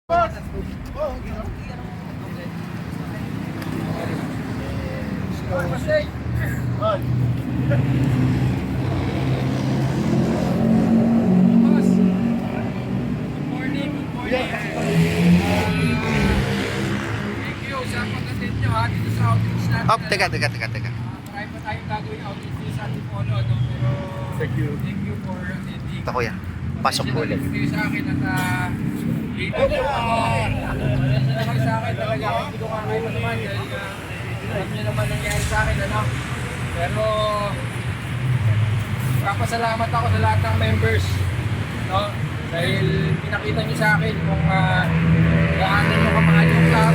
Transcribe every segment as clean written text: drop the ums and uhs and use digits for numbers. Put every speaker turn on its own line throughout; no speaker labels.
Oh, teka.
Marami pa tayong gagawin outreach sa Antipolo, no? Pero thank you for attending.
Ito kuya, pasok mo ulit.
Kayo sa akin at later po kayo sa akin talaga. Hindi ko nga kayo naman dahil alam niyo naman nangyari sa akin, ano? Pero papasalamat ako sa lahat ng members, no? Dahil pinakita niyo sa akin kung gaano nyo kamahal yung club.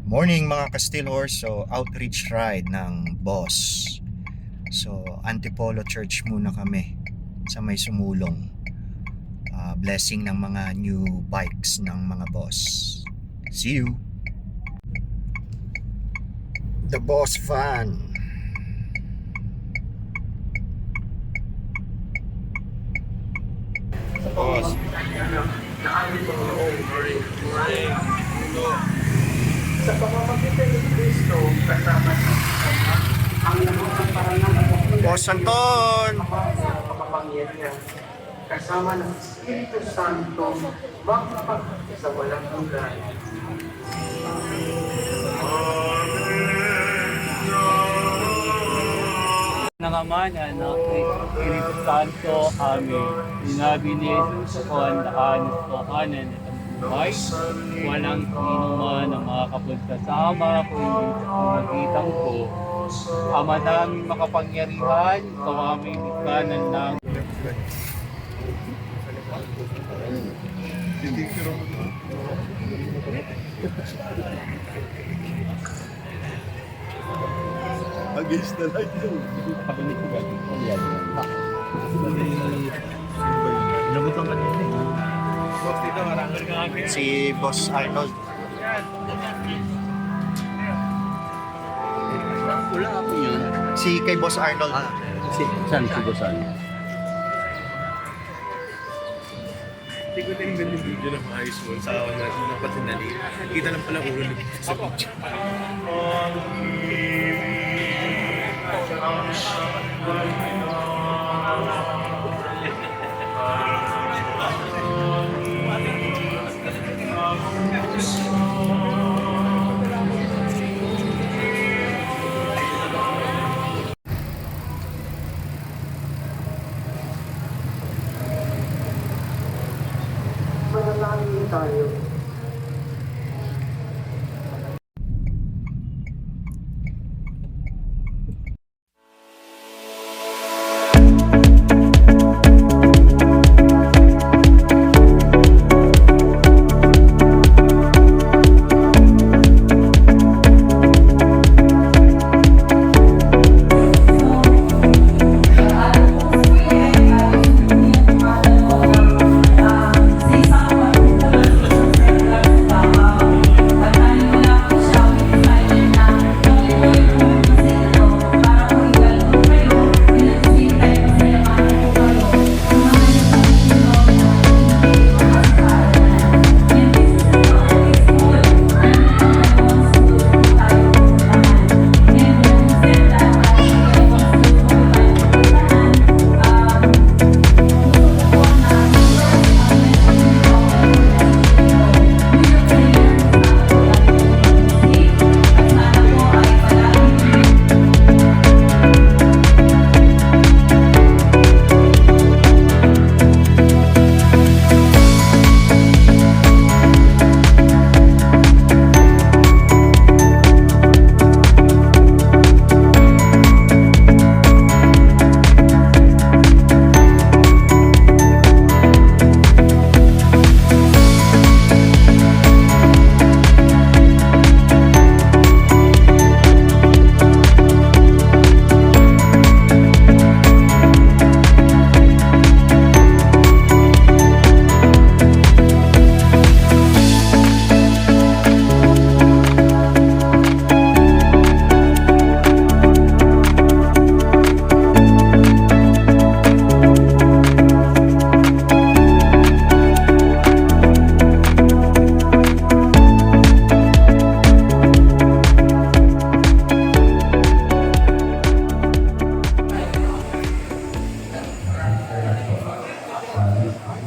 Morning mga Castile Horse, so outreach ride ng boss. So Antipolo Church muna kami sa may sumulong. Blessing ng mga new bikes ng mga boss. See you! The Boss Van. Boss.
Sa pamamagitan ni Kristo, kasama ang lahat ng parangal
Boss Anton!
kapangyarihan, kasama ng Espiritu Santo, magpapag sa walang hanggan.
Nangaman, anak ni Espiritu Santo, Amen. Sinabi ni Jesus ko ang daanas ko kanan at ang buhay. Walang sino man ang makakapunta sa Ama kung hindi sa pamagitan ko. Ama namin makapangyarihan, ikaw aming kanan ng
Against the light daw. Inabutan ka din eh. Boss, dito marangol ka kami.
Si Boss Arnold.
wala ako yun.
Si kay Boss Arnold.
Saan si Bosan?
Hindi ko din ganda yung video ng maayos mo. Sa akin natin ng patinali. Kita lang pala ulo sa video.
Manalangin tayo.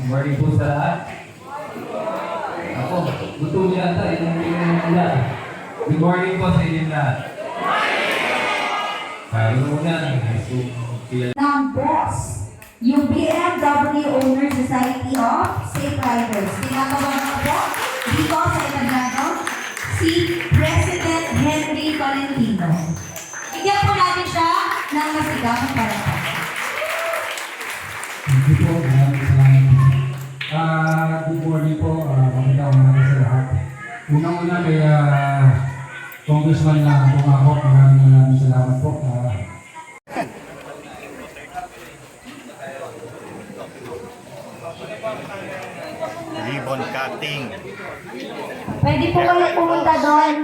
Morning po sa lahat. Ako, gusto niya ata, nila. Good morning po sa inyo lahat. Sabi muna, gusto
ng BOSS, yung BMW Owner Society of Safe Riders. Tinatawagan ko po dito sa Itagliano si President Henry Valentino. Bigyan po natin siya ng masigang parang.
Thank you po. Maraming salamat. Good morning po. Magandang umaga sa lahat. Unang-una kay Congressman na Bungahok. Maraming salamat po.
Ribbon cutting.
Pwede po kayo pumunta doon.